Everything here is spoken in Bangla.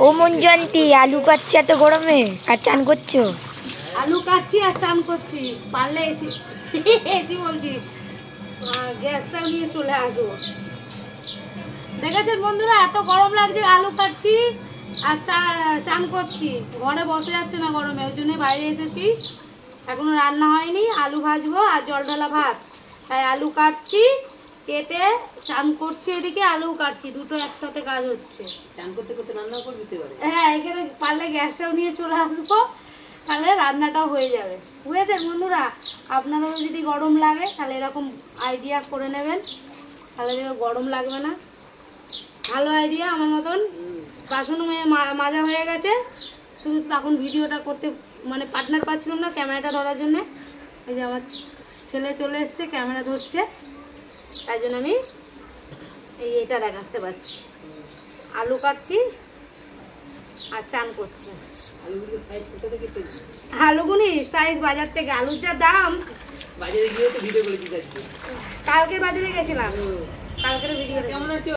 ও মঞ্জুয়ান্তি আলু কাটছে এত গরমে আর চান করছো? আলু কাটছি আর চান করছি, পারলে এসি এসি বলছি গ্যাসটাও নিয়ে চলে আসবো। দেখেছেন বন্ধুরা, এত গরম লাগছে, আলু কাটছি আর চান করছি। ঘরে বসে যাচ্ছে না গরমে, ওই জন্য বাইরে এসেছি। এখনো রান্না হয়নি, আলু ভাজবো আর জল ঢালা ভাত, তাই আলু কাটছি, কেটে চান করছি, এদিকে আলু কাটছি, দুটো একসাথে কাজ হচ্ছে। চান করতে করতে রান্নাও করবি তো? হ্যাঁ, এখানে পারলে গ্যাসটাও নিয়ে চলে আসবো, তাহলে রান্নাটাও হয়ে যাবে। বুঝেছেন বন্ধুরা, আপনাদেরও যদি গরম লাগে তাহলে এরকম আইডিয়া করে নেবেন, তাহলে গরম লাগবে না। ভালো আইডিয়া আমার মতন। বাসনও মাজা হয়ে গেছে, শুধু তখন ভিডিওটা করতে মানে পার্টনার পাচ্ছিলাম না ক্যামেরাটা ধরার জন্যে। এই যে আমার ছেলে চলে এসছে, ক্যামেরা ধরছে, তাই জন্য আমি এটা দেখাতে পারছি। আলু কাটছি আর চান করছি। আলুগুলি সাইজ বাজার থেকে, আলুর যা দাম, বাজারে গিয়ে তো ভিডিও করে দিতে। কালকে বাজারে গেছিলাম, কালকের ভিডিও। কেমন আছো?